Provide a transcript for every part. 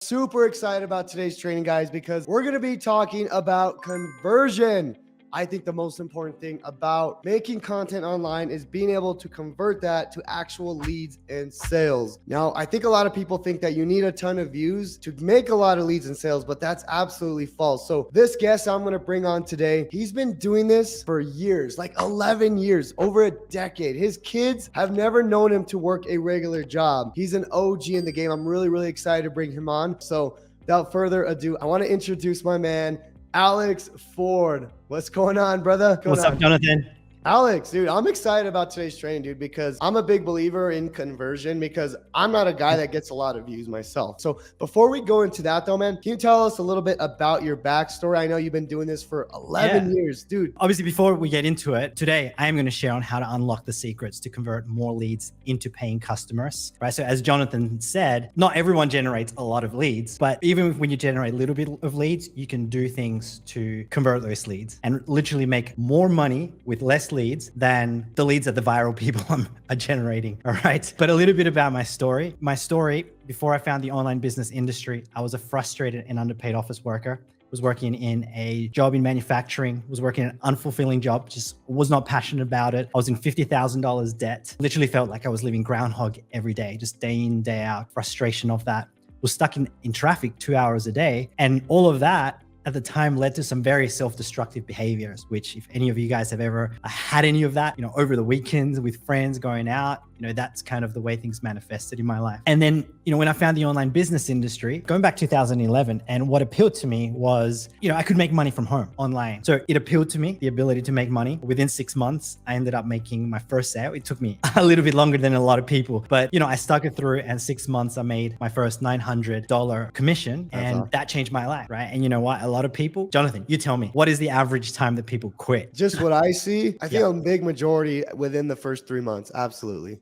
Super excited about today's training, guys, because we're going to be talking about conversion. I think the most important thing about making content online is being able to convert that to actual leads and sales. Now, I think a lot of people think that you need a ton of views to make a lot of leads and sales, but that's absolutely false. So this guest I'm going to bring on today, he's been doing this for years, like 11 years, over a decade. His kids have never known him to work a regular job. He's an OG in the game. I'm really excited to bring him on. So without further ado, I want to introduce my man, Alex Ford. What's going on, brother? What's up, Jonathan? Alex, dude, I'm excited about today's training, dude, because I'm a big believer in conversion because I'm not a guy that gets a lot of views myself. So before we go into that though, man, can you tell us a little bit about your backstory? I know you've been doing this for 11 years, dude. Obviously, before we get into it, today I am going to share on how to unlock the secrets to convert more leads into paying customers, right? So as Jonathan said, not everyone generates a lot of leads, but even when you generate a little bit of leads, you can do things to convert those leads and literally make more money with less leads than the leads that the viral people are generating. All right. But a little bit about my story. My story, before I found the online business industry, I was a frustrated and underpaid office worker. Was working in a job in manufacturing, was working an unfulfilling job, just was not passionate about it. I was in $50,000 debt. Literally felt like I was living groundhog every day, just day in, day out, frustration of that. Was stuck in traffic 2 hours a day. And all of that at the time led to some very self-destructive behaviors, which if any of you guys have ever had any of that, over the weekends with friends going out, that's kind of the way things manifested in my life. And then, when I found the online business industry, going back 2011, and what appealed to me was, I could make money from home online. So it appealed to me, the ability to make money. Within 6 months, I ended up making my first sale. It took me a little bit longer than a lot of people, but I stuck it through, and 6 months I made my first $900 commission. And that changed my life, right? And you know what? A lot of people, Jonathan, you tell me, what is the average time that people quit? Just what I see, I think a big majority within the first 3 months. Absolutely.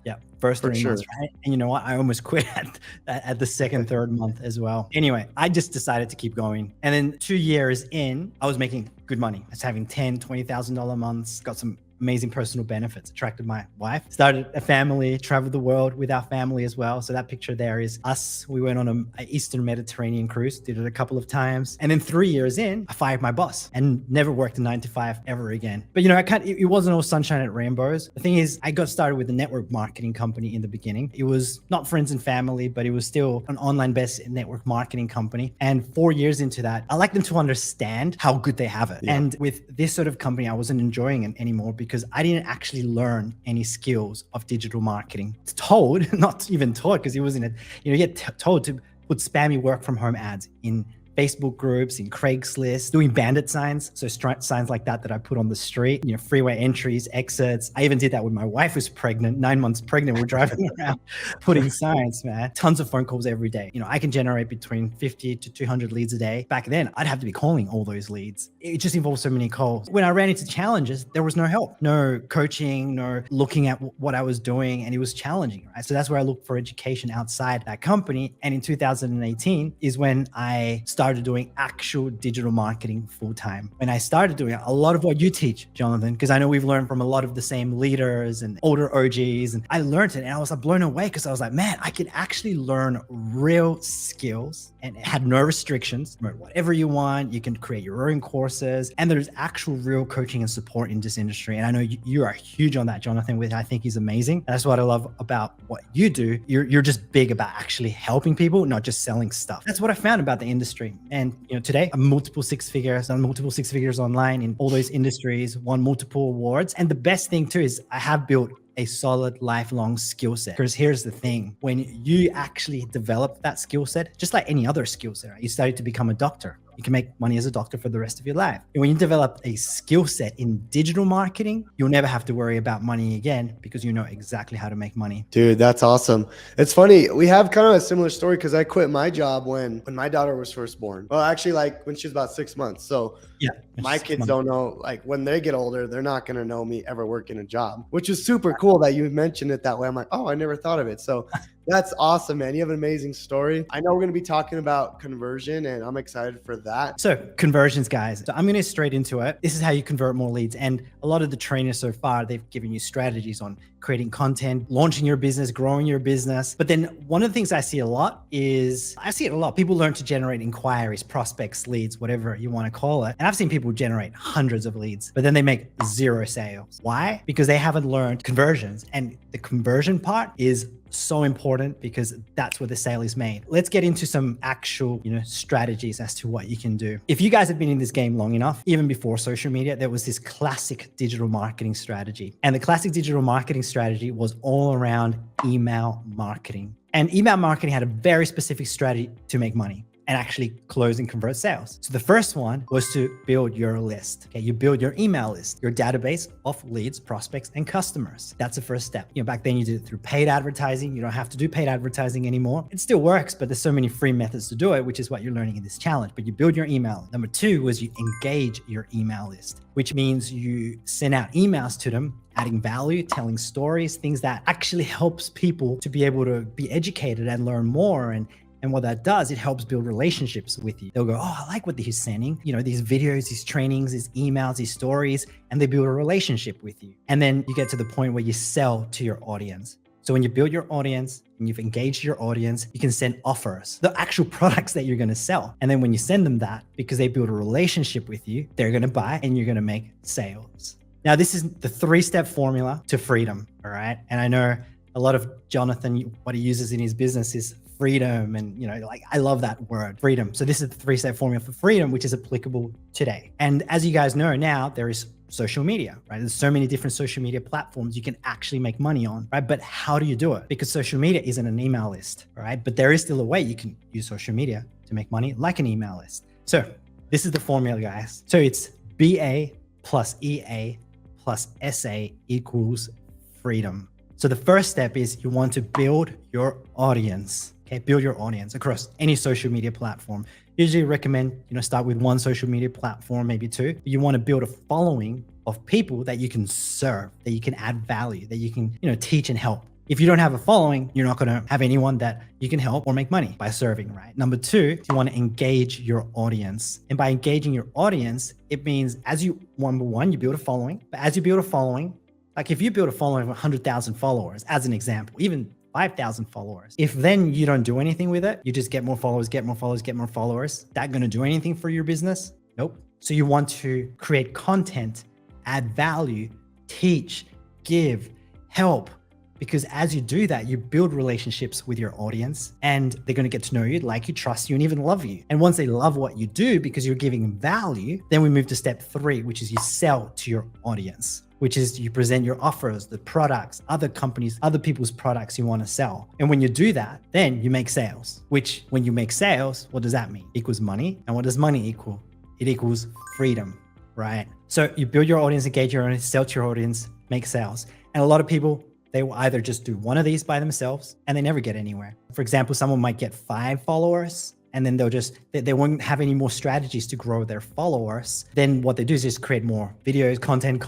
Yeah, first 3 months, right? And you know what? I almost quit at the second, third month as well. Anyway, I just decided to keep going. And then 2 years in, I was making good money. I was having $10,000, $20,000 months, got some amazing personal benefits, attracted my wife, started a family, traveled the world with our family as well. So that picture there is us. We went on an Eastern Mediterranean cruise, did it a couple of times. And then 3 years in, I fired my boss and never worked a 9 to 5 ever again. But it wasn't all sunshine and rainbows. The thing is, I got started with a network marketing company in the beginning. It was not friends and family, but it was still an online-based network marketing company. And 4 years into that, I like them to understand how good they have it. Yeah. And with this sort of company, I wasn't enjoying it anymore because I didn't actually learn any skills of digital marketing. It's told, not even taught, because it wasn't, you get told to put spammy work from home ads in Facebook groups, in Craigslist, doing bandit signs. So signs like that I put on the street, freeway entries, exits. I even did that when my wife was pregnant, 9 months pregnant. We're driving around putting signs, man. Tons of phone calls every day. I can generate between 50 to 200 leads a day. Back then, I'd have to be calling all those leads. It just involves so many calls. When I ran into challenges, there was no help, no coaching, no looking at what I was doing. And it was challenging, right? So that's where I looked for education outside that company. And in 2018 is when I started doing actual digital marketing full-time. When I started doing a lot of what you teach, Jonathan, because I know we've learned from a lot of the same leaders and older OGs, and I learned it and I was blown away because I was like, man, I can actually learn real skills and it had no restrictions. Whatever you want, you can create your own courses, and there's actual real coaching and support in this industry. And I know you are huge on that, Jonathan, which I think is amazing. That's what I love about what you do. You're just big about actually helping people, not just selling stuff. That's what I found about the industry. And today I'm multiple six figures online in all those industries, won multiple awards. And the best thing too is I have built a solid lifelong skill set. Because here's the thing, when you actually develop that skill set, just like any other skill set, right? You study to become a doctor. You can make money as a doctor for the rest of your life. And when you develop a skill set in digital marketing, you'll never have to worry about money again because you know exactly how to make money. Dude, that's awesome. It's funny. We have kind of a similar story because I quit my job when my daughter was first born. Well, actually, like when she was about 6 months. So yeah, my kids don't know, like when they get older, they're not going to know me ever working a job, which is super cool that you mentioned it that way. I'm like, oh, I never thought of it. So that's awesome, man. You have an amazing story. I know we're going to be talking about conversion and I'm excited for that. So conversions, guys. So I'm going to straight into it. This is how you convert more leads. And a lot of the trainers so far, they've given you strategies on creating content, launching your business, growing your business. But then one of the things I see a lot is, people learn to generate inquiries, prospects, leads, whatever you want to call it. And I've seen people generate hundreds of leads, but then they make zero sales. Why? Because they haven't learned conversions. And the conversion part is so important because that's where the sale is made. Let's get into some actual, strategies as to what you can do. If you guys have been in this game long enough, even before social media, there was this classic digital marketing strategy. And the classic digital marketing strategy was all around email marketing. And email marketing had a very specific strategy to make money and actually close and convert sales. So the first one was to build your list. Okay, you build your email list, your database of leads, prospects, and customers. That's the first step. Back then you did it through paid advertising. You don't have to do paid advertising anymore. It still works, but there's so many free methods to do it, which is what you're learning in this challenge. But you build your email. Number two was you engage your email list, which means you send out emails to them, adding value, telling stories, things that actually helps people to be able to be educated and learn more. And what that does, it helps build relationships with you. They'll go, oh, I like what he's sending. These videos, these trainings, these emails, these stories, and they build a relationship with you. And then you get to the point where you sell to your audience. So when you build your audience and you've engaged your audience, you can send offers, the actual products that you're going to sell. And then when you send them that, because they build a relationship with you, they're going to buy and you're going to make sales. Now, this is the 3-step formula to freedom. All right. And I know a lot of Jonathan, what he uses in his business is freedom. And, I love that word, freedom. So this is the 3-step formula for freedom, which is applicable today. And as you guys know now, there is social media, right? There's so many different social media platforms you can actually make money on, right? But how do you do it? Because social media isn't an email list, right? But there is still a way you can use social media to make money like an email list. So this is the formula, guys. So it's BA plus EA plus SA equals freedom. So the first step is you want to build your audience. Okay, build your audience across any social media platform. Usually recommend, start with one social media platform, maybe two. You want to build a following of people that you can serve, that you can add value, that you can, teach and help. If you don't have a following, you're not going to have anyone that you can help or make money by serving, right? Number two, you want to engage your audience. And by engaging your audience, it means number one, you build a following. But as you build a following, like if you build a following of 100,000 followers, as an example, even 5,000 followers. If then you don't do anything with it, you just get more followers, get more followers, get more followers. That going to do anything for your business? Nope. So you want to create content, add value, teach, give, help. Because as you do that, you build relationships with your audience and they're going to get to know you, like you, trust you, and even love you. And once they love what you do because you're giving value, then we move to step 3, which is you sell to your audience, which is you present your offers, the products, other companies, other people's products you want to sell. And when you do that, then you make sales, which when you make sales, what does that mean? Equals money. And what does money equal? It equals freedom, right? So you build your audience, engage your audience, sell to your audience, make sales. And a lot of people, they will either just do one of these by themselves and they never get anywhere. For example, someone might get 5 followers and then they won't have any more strategies to grow their followers. Then what they do is just create more videos, content,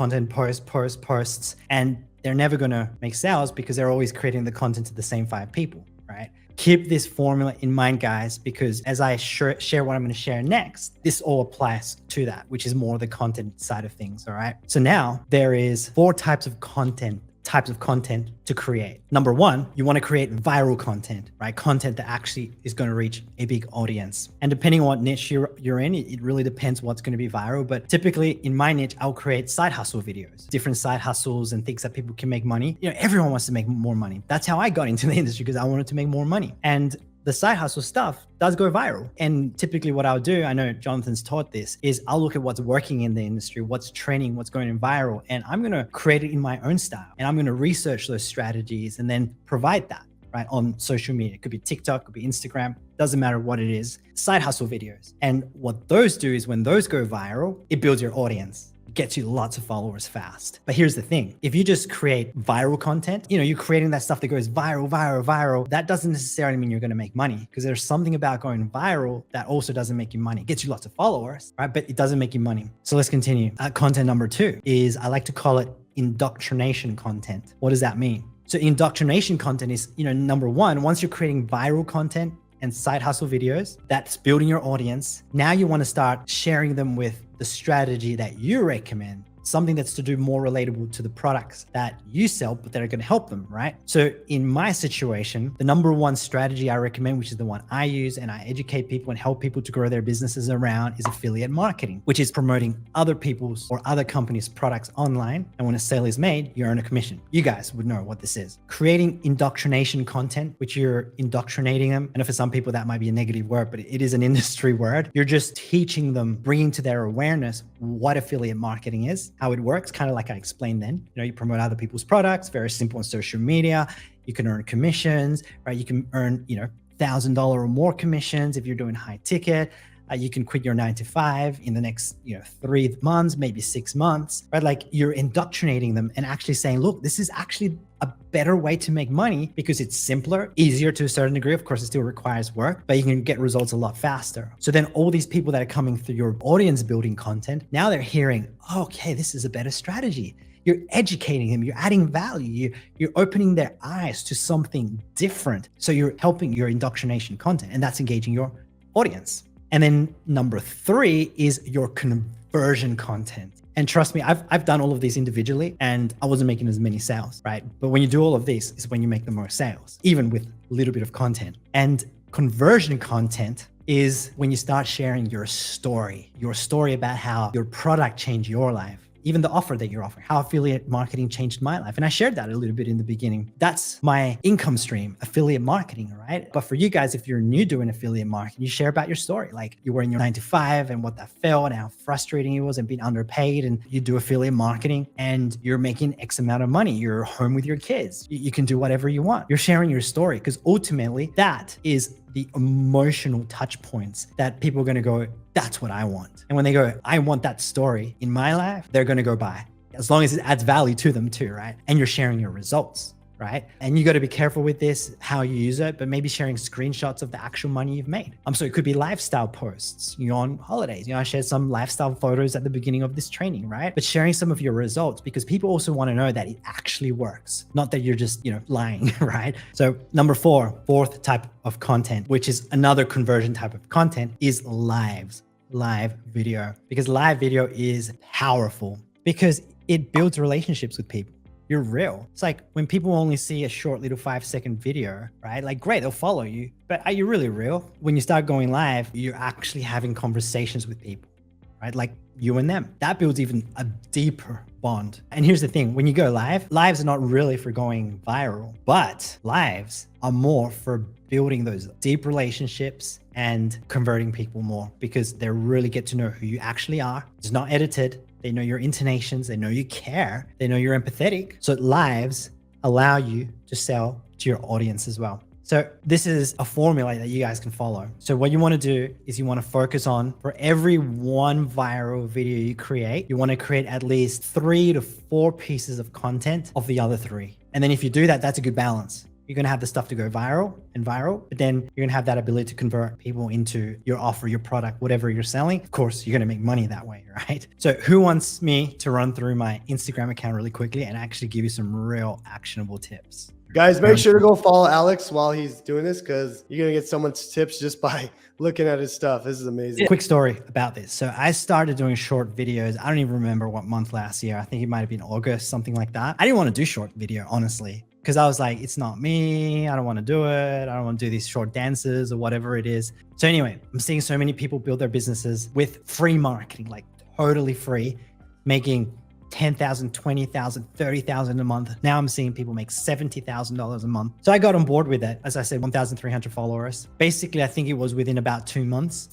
posts, and they're never gonna make sales because they're always creating the content to the same 5 people, right? Keep this formula in mind, guys, because as I share what I'm gonna share next, this all applies to that, which is more the content side of things, all right? So now there is 4 types of content to create. Number 1, you want to create viral content, right? Content that actually is going to reach a big audience. And depending on what niche you're in, it really depends what's going to be viral. But typically in my niche, I'll create side hustle videos, different side hustles and things that people can make money. Everyone wants to make more money. That's how I got into the industry, because I wanted to make more money. And the side hustle stuff does go viral. And typically what I'll do, I know Jonathan's taught this, is I'll look at what's working in the industry, what's trending, what's going viral, and I'm going to create it in my own style. And I'm going to research those strategies and then provide that, right, on social media. It could be TikTok, it could be Instagram, doesn't matter what it is, side hustle videos. And what those do is when those go viral, it builds your audience. Gets you lots of followers fast. But here's the thing. If you just create viral content, you're creating that stuff that goes viral, that doesn't necessarily mean you're going to make money, because there's something about going viral that also doesn't make you money. It gets you lots of followers, right? But it doesn't make you money. So let's continue. Content number 2 is, I like to call it indoctrination content. What does that mean? So indoctrination content is, number 1, once you're creating viral content and side hustle videos, that's building your audience. Now you want to start sharing them with the strategy that you recommend something that's to do more relatable to the products that you sell, but that are going to help them, right? So in my situation, the number one strategy I recommend, which is the one I use and I educate people and help people to grow their businesses around, is affiliate marketing, which is promoting other people's or other companies' products online. And when a sale is made, you earn a commission. You guys would know what this is. Creating indoctrination content, which you're indoctrinating them. And for some people, that might be a negative word, but it is an industry word. You're just teaching them, bringing to their awareness what affiliate marketing is, how it works, kind of like I explained then. You know, you promote other people's products, very simple on social media. You can earn commissions, right? You can earn, $1,000 or more commissions if you're doing high ticket. You can quit your 9 to 5 in the next, 3 months, maybe 6 months, right? Like you're indoctrinating them and actually saying, look, this is actually a better way to make money because it's simpler, easier to a certain degree. Of course, it still requires work, but you can get results a lot faster. So then all these people that are coming through your audience building content, now they're hearing, okay, this is a better strategy. You're educating them, you're adding value, you're opening their eyes to something different. So you're helping your indoctrination content, and that's engaging your audience. And then number 3 is your conversion content. And trust me, I've done all of these individually and I wasn't making as many sales, right? But when you do all of these is when you make the most sales, even with a little bit of content. And conversion content is when you start sharing your story about how your product changed your life. Even the offer that you're offering, how affiliate marketing changed my life. And I shared that a little bit in the beginning. That's my income stream, affiliate marketing, right? But for you guys, if you're new doing affiliate marketing, you share about your story. Like you were in your 9 to 5 and what that felt and how frustrating it was and being underpaid. And you do affiliate marketing and you're making X amount of money. You're home with your kids. You can do whatever you want. You're sharing your story because ultimately that is the emotional touch points that people are going to go, that's what I want. And when they go, I want that story in my life, they're going to go buy, as long as it adds value to them too, right? And you're sharing your results, right? And you got to be careful with this, how you use it, but maybe sharing screenshots of the actual money you've made. So it could be lifestyle posts, on holidays. I shared some lifestyle photos at the beginning of this training, right? But sharing some of your results because people also want to know that it actually works, not that you're just, lying, right? So number 4, fourth type of content, which is another conversion type of content, is live video, because live video is powerful because it builds relationships with people. You're real. It's like when people only see a short little 5-second video, right? Like great, they'll follow you, but are you really real? When you start going live, you're actually having conversations with people, right? Like you and them. That builds even a deeper bond. And here's the thing, when you go live, lives are not really for going viral, but lives are more for building those deep relationships and converting people more because they really get to know who you actually are. It's not edited. They know your intonations. They know you care. They know you're empathetic. So lives allow you to sell to your audience as well. So this is a formula that you guys can follow. So what you want to do is you want to focus on, for every one viral video you create, you want to create at least 3 to 4 pieces of content of the other 3. And then if you do that, that's a good balance. You're going to have the stuff to go viral, but then you're going to have that ability to convert people into your offer, your product, whatever you're selling. Of course, you're going to make money that way, right? So who wants me to run through my Instagram account really quickly and actually give you some real actionable tips? Guys, make sure to go follow Alex while he's doing this because you're going to get someone's tips just by looking at his stuff. This is amazing. Quick story about this. So I started doing short videos. I don't even remember what month last year. I think it might have been August, something like that. I didn't want to do short video, honestly, because I was like, it's not me. I don't want to do it. I don't want to do these short dances or whatever it is. So anyway, I'm seeing so many people build their businesses with free marketing, like totally free, making $10,000, $20,000, $30,000 a month. Now I'm seeing people make $70,000 a month. So I got on board with it. As I said, 1,300 followers. Basically, I think it was within about 3 months,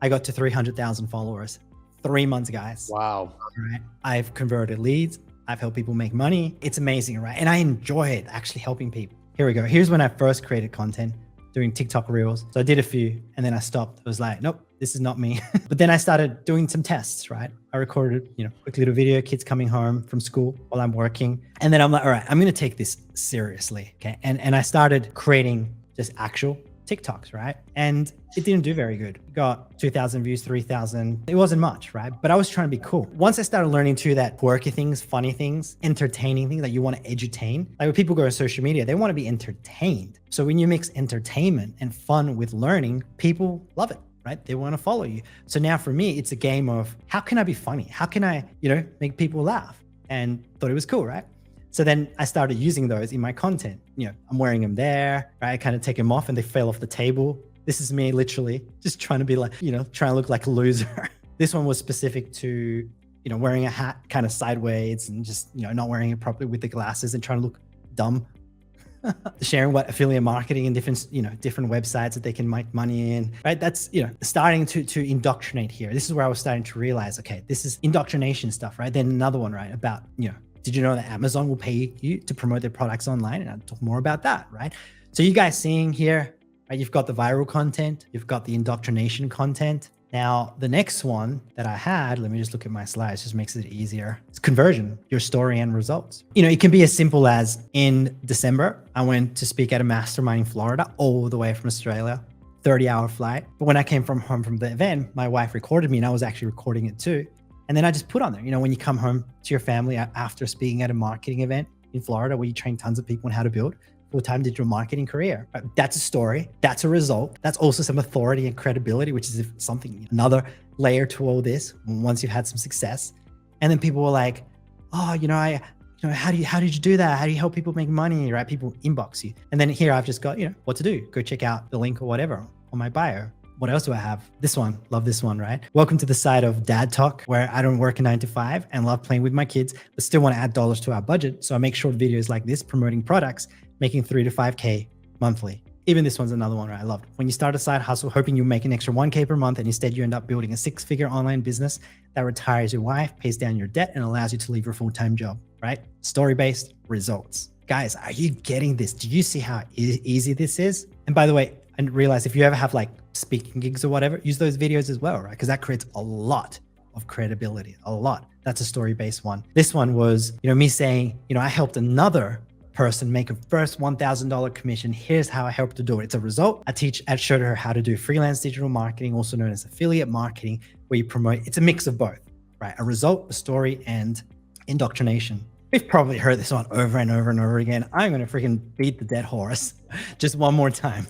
I got to 300,000 followers. 3 months, guys. Wow. Right? I've converted leads. I've helped people make money. It's amazing, right? And I enjoy it, actually helping people. Here we go. Here's when I first created content, doing TikTok reels. So I did a few and then I stopped. I was like, nope, this is not me. But then I started doing some tests, right? I recorded, quick little video, kids coming home from school while I'm working. And then I'm like, all right, I'm going to take this seriously. Okay. And I started creating just actual TikToks, right? And it didn't do very good. Got 2,000 views, 3,000. It wasn't much, right? But I was trying to be cool. Once I started learning too that quirky things, funny things, entertaining things that you want to edutain. Like when people go on social media, they want to be entertained. So when you mix entertainment and fun with learning, people love it. right? They want to follow you. So now for me, it's a game of how can I be funny? How can I, make people laugh? And thought it was cool, right? So then I started using those in my content. I'm wearing them there, right? I kind of take them off and they fell off the table. This is me literally just trying to be like, trying to look like a loser. This one was specific to, wearing a hat kind of sideways and just, not wearing it properly with the glasses and trying to look dumb. Sharing what affiliate marketing and different websites that they can make money in, right? That's, starting to indoctrinate here. This is where I was starting to realize, okay, this is indoctrination stuff, right? Then another one, right? About, did you know that Amazon will pay you to promote their products online? And I'll talk more about that, right? So you guys seeing here, right? You've got the viral content, you've got the indoctrination content. Now, the next one that I had, let me just look at my slides, just makes it easier. It's conversion, your story and results. It can be as simple as in December, I went to speak at a mastermind in Florida, all the way from Australia, 30-hour flight. But when I came home from the event, my wife recorded me and I was actually recording it too. And then I just put on there, when you come home to your family after speaking at a marketing event in Florida, where you train tons of people on how to build full-time digital marketing career. That's a story. That's a result. That's also some authority and credibility, which is another layer to all this once you've had some success. And then people were like, oh, how did you do that? How do you help people make money, right? People inbox you. And then here I've just got, what to do. Go check out the link or whatever on my bio. What else do I have? This one, love this one, right? Welcome to the side of Dad Talk, where I don't work a 9 to 5 and love playing with my kids, but still want to add dollars to our budget. So I make short videos like this, promoting products, making 3 to 5K monthly. Even this one's another one, right? I loved. When you start a side hustle, hoping you make an extra 1K per month, and instead you end up building a 6-figure online business that retires your wife, pays down your debt, and allows you to leave your full-time job, right? Story-based results. Guys, are you getting this? Do you see how easy this is? And by the way, I realize if you ever have like speaking gigs or whatever, use those videos as well, right? Because that creates a lot of credibility, a lot. That's a story-based one. This one was, me saying, I helped another person make a first $1,000 commission. Here's how I helped to do it. It's a result. I showed her how to do freelance digital marketing, also known as affiliate marketing, where you promote. It's a mix of both, right? A result, a story, and indoctrination. We've probably heard this one over and over and over again. I'm going to freaking beat the dead horse just one more time.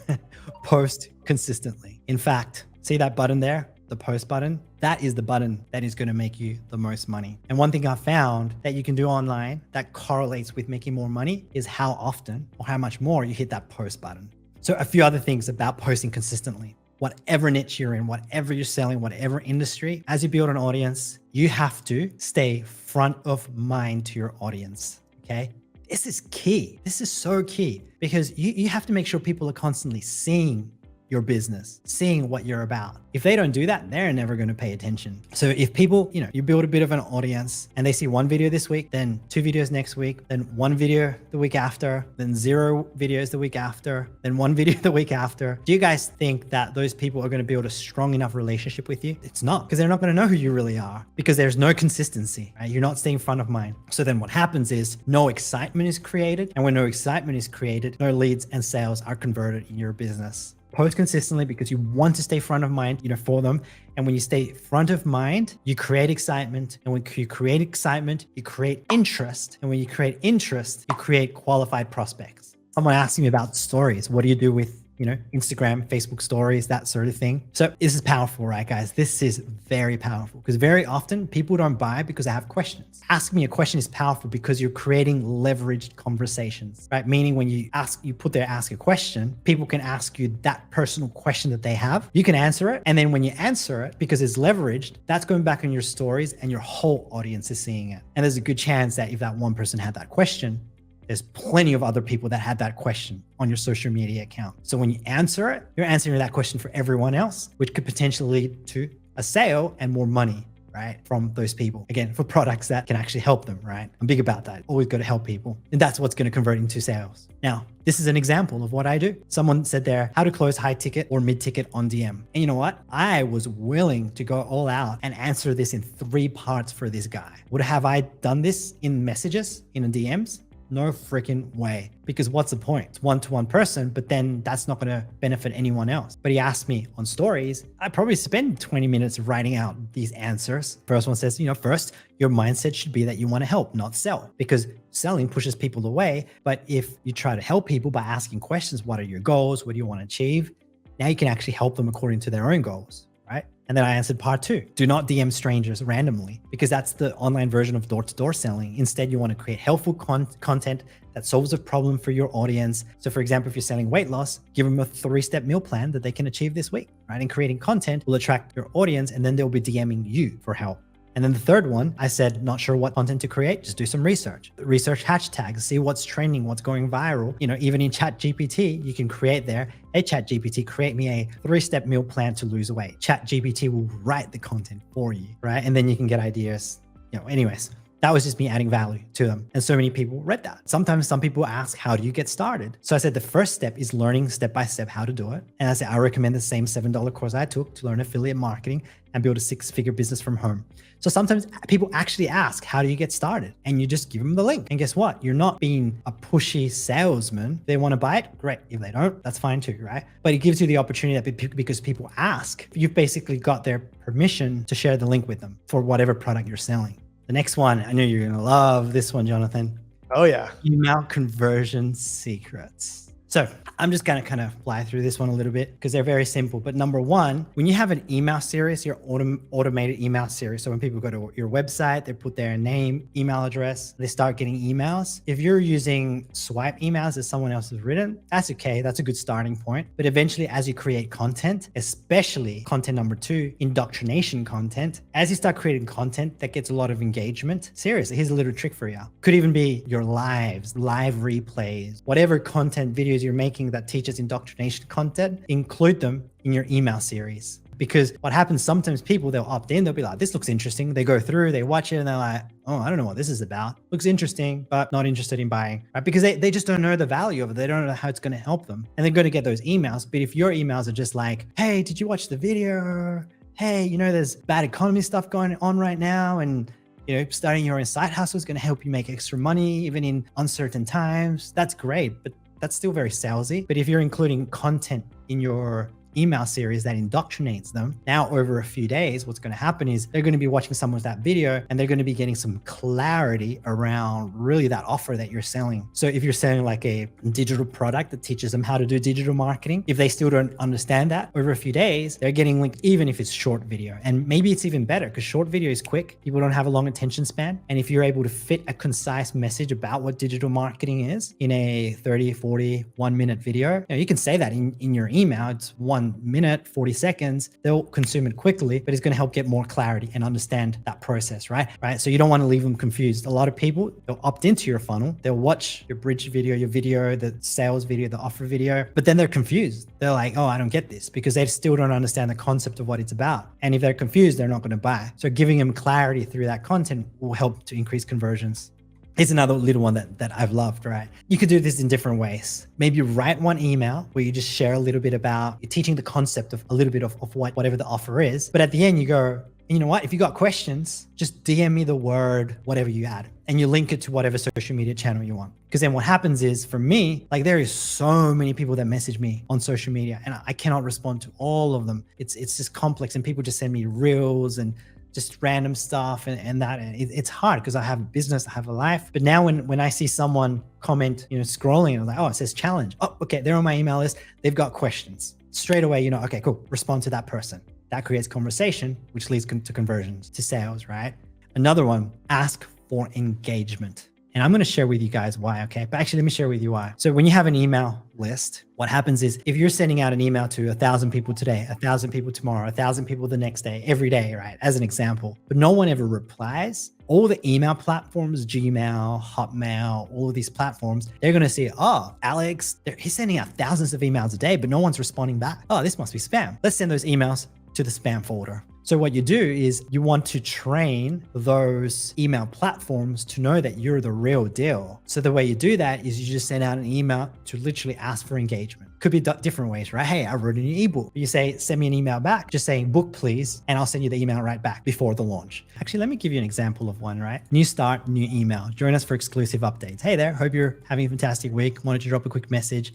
Post consistently. In fact, see that button there? The post button? That is the button that is going to make you the most money. And one thing I found that you can do online that correlates with making more money is how often or how much more you hit that post button. So a few other things about posting consistently. Whatever niche you're in, whatever you're selling, whatever industry, as you build an audience, you have to stay front of mind to your audience, okay? This is key. This is so key because you have to make sure people are constantly seeing your business, seeing what you're about. If they don't do that, they're never going to pay attention. So if people, you build a bit of an audience and they see one video this week, then 2 videos next week, then 1 video the week after, then 0 videos the week after, then 1 video the week after, do you guys think that those people are going to build a strong enough relationship with you? It's not, because they're not going to know who you really are, because there's no consistency, right? You're not staying front of mind. So then what happens is no excitement is created. And when no excitement is created, no leads and sales are converted in your business. Post consistently because you want to stay front of mind, for them. And when you stay front of mind, you create excitement. And when you create excitement, you create interest. And when you create interest, you create qualified prospects. Someone asking me about stories. What do you do with, Instagram, Facebook stories, that sort of thing? So this is powerful, right, guys? This is very powerful because very often people don't buy because they have questions. Asking me a question is powerful because you're creating leveraged conversations, right? Meaning when you ask a question, people can ask you that personal question that they have. You can answer it. And then when you answer it, because it's leveraged, that's going back on your stories and your whole audience is seeing it. And there's a good chance that if that one person had that question, there's plenty of other people that had that question on your social media account. So when you answer it, you're answering that question for everyone else, which could potentially lead to a sale and more money, right? From those people. Again, for products that can actually help them, right? I'm big about that. Always got to help people. And that's what's going to convert into sales. Now, this is an example of what I do. Someone said there, how to close high ticket or mid ticket on DM. And you know what? I was willing to go all out and answer this in 3 parts for this guy. Would have I done this in messages, in DMs? No freaking way. Because what's the point? It's one-to-one person, but then that's not going to benefit anyone else. But he asked me on stories, I probably spend 20 minutes writing out these answers. First one says, first, your mindset should be that you want to help, not sell, because selling pushes people away. But if you try to help people by asking questions, what are your goals? What do you want to achieve? Now you can actually help them according to their own goals, right? And then I answered part 2. Do not DM strangers randomly, because that's the online version of door-to-door selling. Instead, you want to create helpful content that solves a problem for your audience. So for example, if you're selling weight loss, give them a 3-step meal plan that they can achieve this week, right? And creating content will attract your audience, and then they'll be DMing you for help. And then the third one, I said, not sure what content to create, just do some research. Research hashtags, see what's trending, what's going viral. You know, even in ChatGPT, you can create there, hey, ChatGPT, create me a 3-step meal plan to lose weight. ChatGPT will write the content for you, right? And then you can get ideas, you know, anyways. That was just me adding value to them. And so many people read that. Sometimes some people ask, how do you get started? So I said, the first step is learning step-by-step how to do it. And I said, I recommend the same $7 course I took to learn affiliate marketing and build a 6-figure business from home. So sometimes people actually ask, how do you get started? And you just give them the link. And guess what? You're not being a pushy salesman. They want to buy it? Great. If they don't, that's fine too, right? But it gives you the opportunity that because people ask, you've basically got their permission to share the link with them for whatever product you're selling. The next one, I knew you're going to love this one, Jonathan. Oh yeah. Email conversion secrets. So I'm just going to kind of fly through this one a little bit because they're very simple. But number one, when you have an email series, your automated email series. So when people go to your website, they put their name, email address, they start getting emails. If you're using swipe emails that someone else has written, that's okay. That's a good starting point. But eventually, as you create content, especially content number 2, indoctrination content, as you start creating content that gets a lot of engagement, seriously, here's a little trick for you. Could even be your lives, live replays, whatever content videos you're making that teaches indoctrination content, include them in your email series. Because what happens sometimes, people, they'll opt in, they'll be like, this looks interesting. They go through, they watch it, and they're like, oh, I don't know what this is about. Looks interesting, but not interested in buying, right? Because they just don't know the value of it. They don't know how it's going to help them. And they're going to get those emails. But if your emails are just like, hey, did you watch the video? Hey, you know, there's bad economy stuff going on right now. And you know, starting your own side hustle is going to help you make extra money, even in uncertain times. That's great, but that's still very salesy. But if you're including content in your email series that indoctrinates them, now over a few days, what's going to happen is they're going to be watching some of that video and they're going to be getting some clarity around really that offer that you're selling. So if you're selling like a digital product that teaches them how to do digital marketing, if they still don't understand that, over a few days, they're getting linked, even if it's short video. And maybe it's even better because short video is quick. People don't have a long attention span. And if you're able to fit a concise message about what digital marketing is in a 30, 40, 1-minute video, you know, you can say that in your email. It's 1 minute, 40 seconds, they'll consume it quickly, but it's going to help get more clarity and understand that process, right? So you don't want to leave them confused. A lot of people, they'll opt into your funnel. They'll watch your bridge video, your video, the sales video, the offer video, but then they're confused. They're like, oh, I don't get this, because they still don't understand the concept of what it's about. And if they're confused, they're not going to buy. So giving them clarity through that content will help to increase conversions. Here's another little one that I've loved, right? You could do this in different ways. Maybe you write one email where you just share a little bit about, you're teaching the concept of a little bit of whatever the offer is. But at the end you go, you know what? If you got questions, just DM me the word, whatever you add, and you link it to whatever social media channel you want. Because then what happens is, for me, like there is so many people that message me on social media and I cannot respond to all of them. It's just complex, and people just send me reels and just random stuff and that. And it's hard because I have a business, I have a life. But now when I see someone comment, you know, scrolling, I'm like, oh, it says challenge. Oh, okay, they're on my email list. They've got questions. Straight away, you know, okay, cool. Respond to that person. That creates conversation, which leads to conversions, to sales, right? Another one, ask for engagement. And I'm going to share with you guys why, okay? But actually, let me share with you why. So when you have an email list, what happens is if you're sending out an email to 1,000 people today, 1,000 people tomorrow, 1,000 people the next day, every day, right? As an example, but no one ever replies, all the email platforms, Gmail, Hotmail, all of these platforms, they're going to see, oh, Alex, he's sending out thousands of emails a day, but no one's responding back. Oh, this must be spam. Let's send those emails to the spam folder. So what you do is you want to train those email platforms to know that you're the real deal. So the way you do that is you just send out an email to literally ask for engagement. Could be different ways, right? Hey, I wrote a new ebook. You say, send me an email back, just saying book, please. And I'll send you the email right back before the launch. Actually, let me give you an example of one, right? New start, new email. Join us for exclusive updates. Hey there, hope you're having a fantastic week. Wanted to drop a quick message.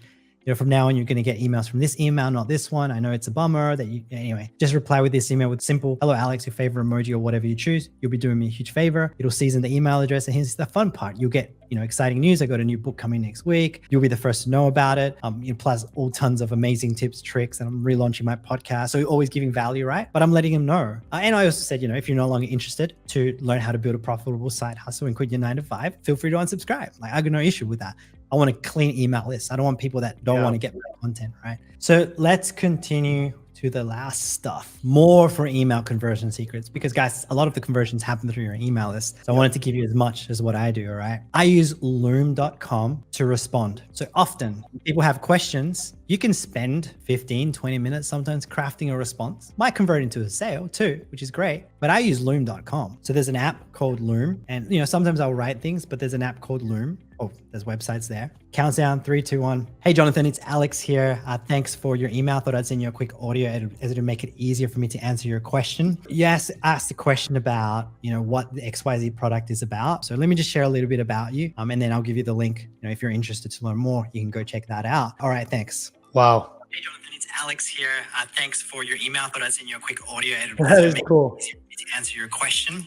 from now on, you're going to get emails from this email, not this one. I know it's a bummer that you, anyway, just reply with this email with simple, hello, Alex, your favorite emoji or whatever you choose. You'll be doing me a huge favor. It'll season the email address. And here's the fun part. You'll get, exciting news. I got a new book coming next week. You'll be the first to know about it. Plus all tons of amazing tips, tricks, and I'm relaunching my podcast. So always giving value, right? But I'm letting them know. And I also said, if you're no longer interested to learn how to build a profitable side hustle and quit your 9-to-5, feel free to unsubscribe. Like, I got no issue with that. I want a clean email list. I don't want people that don't want to get my content, right? So let's continue to the last stuff. More for email conversion secrets, because guys, a lot of the conversions happen through your email list. So I wanted to give you as much as what I do, all right? I use loom.com to respond. So often people have questions. You can spend 15, 20 minutes sometimes crafting a response. Might convert into a sale too, which is great. But I use loom.com. So there's an app called Loom. And sometimes I'll write things, but there's an app called Loom. Oh, there's websites there. Counts down, 3, 2, 1. Hey, Jonathan, it's Alex here. Thanks for your email. I thought I'd send you a quick audio as it'll make it easier for me to answer your question. Yes, asked a question about, what the XYZ product is about. So let me just share a little bit about you. And then I'll give you the link. If you're interested to learn more, you can go check that out. All right, thanks. Wow. Hey, Jonathan, it's Alex here. Thanks for your email. I thought I'd send you a quick audio That is cool. To answer your question.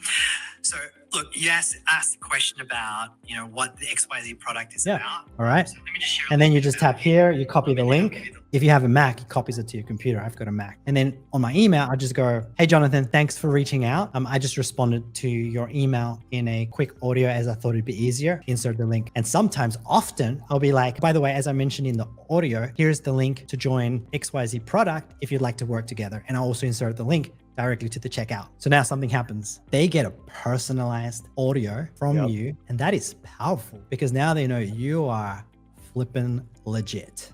So look, you asked the question about, what the XYZ product is about. All right. So let me just share and then you just tap here, you copy the link. If you have a Mac, it copies it to your computer. I've got a Mac. And then on my email, I just go, hey, Jonathan, thanks for reaching out. I just responded to your email in a quick audio as I thought it'd be easier. Insert the link. And sometimes, often, I'll be like, by the way, as I mentioned in the audio, here's the link to join XYZ product if you'd like to work together. And I'll also insert the link directly to the checkout. So now something happens. They get a personalized audio from you. And that is powerful because now they know you are flipping legit.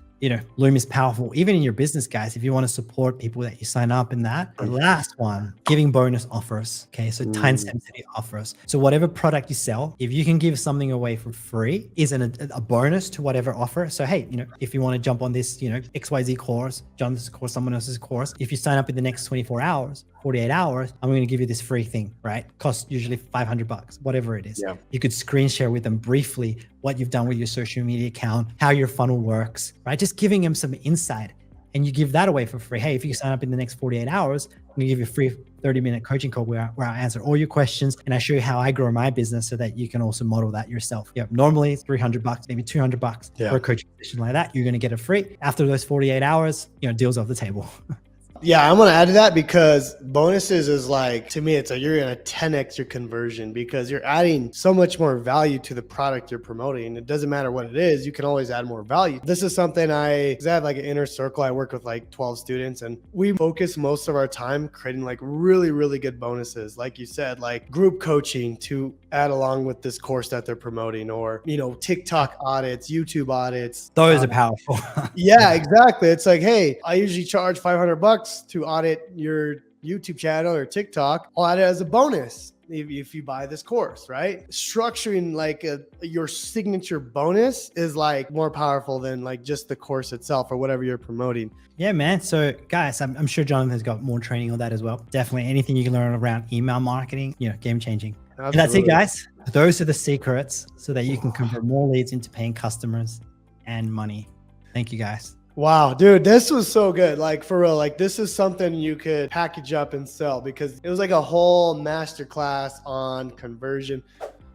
Loom is powerful, even in your business, guys. If you want to support people that you sign up in that. The last one, giving bonus offers. Okay. So time sensitive offers. So whatever product you sell, if you can give something away for free, isn't a bonus to whatever offer. So, hey, if you want to jump on this, XYZ course, Jonathan's course, someone else's course, if you sign up in the next 24 hours, 48 hours, I'm going to give you this free thing, right? Costs usually $500, whatever it is. Yeah. You could screen share with them briefly what you've done with your social media account, how your funnel works, right? Just giving them some insight and you give that away for free. Hey, if you sign up in the next 48 hours, I'm going to give you a free 30-minute coaching call where I answer all your questions and I show you how I grow my business so that you can also model that yourself. Normally it's $300, maybe $200 for a coaching session like that. You're going to get it free. After those 48 hours, deal's off the table. Yeah, I'm going to add to that because bonuses is like, to me, it's like you're going to 10x your conversion because you're adding so much more value to the product you're promoting. It doesn't matter what it is. You can always add more value. This is something because I have like an inner circle. I work with like 12 students and we focus most of our time creating like really, really good bonuses. Like you said, like group coaching to add along with this course that they're promoting or, TikTok audits, YouTube audits. Those are powerful. Yeah, exactly. It's like, hey, I usually charge $500 to audit your YouTube channel or TikTok. I'll add it as a bonus if you buy this course, right? Structuring like your signature bonus is like more powerful than like just the course itself or whatever you're promoting. Yeah, man. So guys, I'm sure Jonathan has got more training on that as well. Definitely anything you can learn around email marketing, game changing. Absolutely. And that's it, guys. Those are the secrets so that you can convert more leads into paying customers and money. Thank you, guys. Wow, dude, this was so good. Like for real, like this is something you could package up and sell because it was like a whole masterclass on conversion.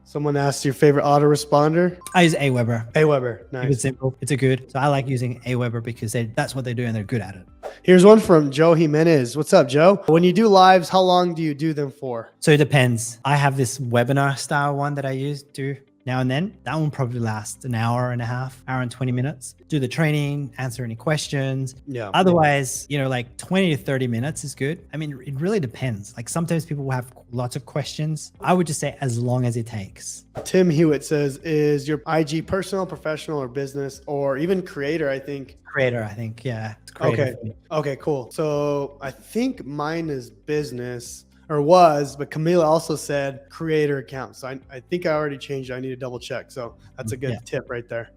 Someone asked your favorite autoresponder. I use Aweber. Aweber, nice. It's simple. It's a good. So I like using Aweber because that's what they do and they're good at it. Here's one from Joe Jimenez. What's up, Joe? When you do lives, how long do you do them for? So it depends. I have this webinar style one that I do now and then. That one probably lasts an hour and a half, hour and 20 minutes. Do the training, answer any questions. Yeah. Otherwise, like 20 to 30 minutes is good. I mean, it really depends. Like sometimes people will have lots of questions. I would just say as long as it takes. Tim Hewitt says, is your IG personal, professional, or business, or even creator, I think? Creator, I think. Yeah. It's creator. Okay, cool. So I think mine is business. Or was, but Camila also said creator account. So I think I already changed it. I need to double check. So that's a good tip right there.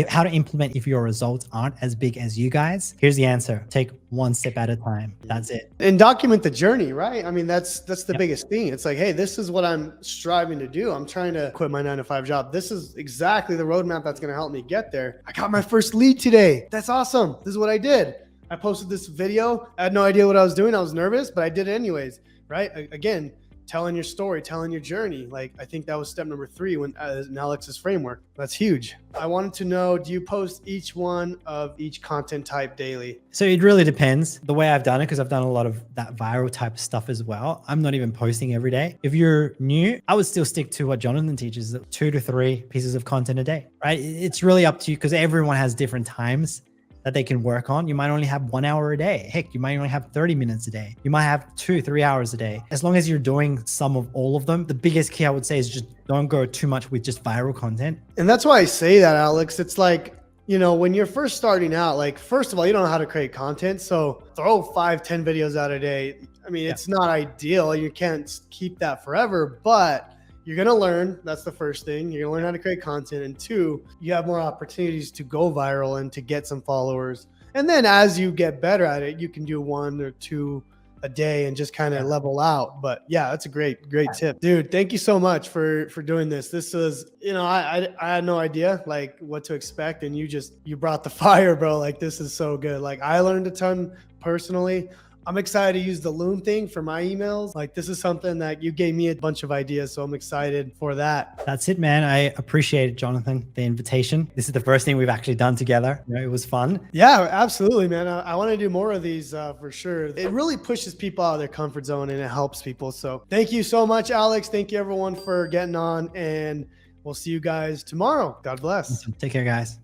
how to implement if your results aren't as big as you guys. Here's the answer. Take one step at a time. That's it. And document the journey, right? I mean, that's the biggest thing. It's like, hey, this is what I'm striving to do. I'm trying to quit my 9-to-5 job. This is exactly the roadmap that's going to help me get there. I got my first lead today. That's awesome. This is what I did. I posted this video. I had no idea what I was doing. I was nervous, but I did it anyways, right? Again, telling your story, telling your journey. Like, I think that was step number 3 when in Alex's framework. That's huge. I wanted to know, do you post each one of each content type daily? So it really depends. The way I've done it, because I've done a lot of that viral type stuff as well, I'm not even posting every day. If you're new, I would still stick to what Jonathan teaches, 2 to 3 pieces of content a day, right? It's really up to you, because everyone has different times that they can work on. You might only have 1 hour a day. Heck, you might only have 30 minutes a day. You might have 2-3 hours a day. As long as you're doing some of all of them, the biggest key I would say is just don't go too much with just viral content. And that's why I say that, Alex. It's like, you know, when you're first starting out, like, first of all, you don't know how to create content. So throw 5-10 videos out a day. I mean, it's not ideal. You can't keep that forever, but you're going to learn. That's the first thing. You're going to learn how to create content. And 2, you have more opportunities to go viral and to get some followers. And then as you get better at it, you can do 1 or 2 a day and just kind of level out. But yeah, that's a great tip, dude. Thank you so much for doing this. This was, you know, I had no idea like what to expect. And you brought the fire, bro. Like, this is so good. Like, I learned a ton personally. I'm excited to use the Loom thing for my emails. Like, this is something that you gave me a bunch of ideas. So I'm excited for that. That's it, man. I appreciate it, Jonathan, the invitation. This is the first thing we've actually done together. You know, it was fun. Yeah, absolutely, man. I want to do more of these for sure. It really pushes people out of their comfort zone and it helps people. So thank you so much, Alex. Thank you everyone for getting on, and we'll see you guys tomorrow. God bless. Take care, guys.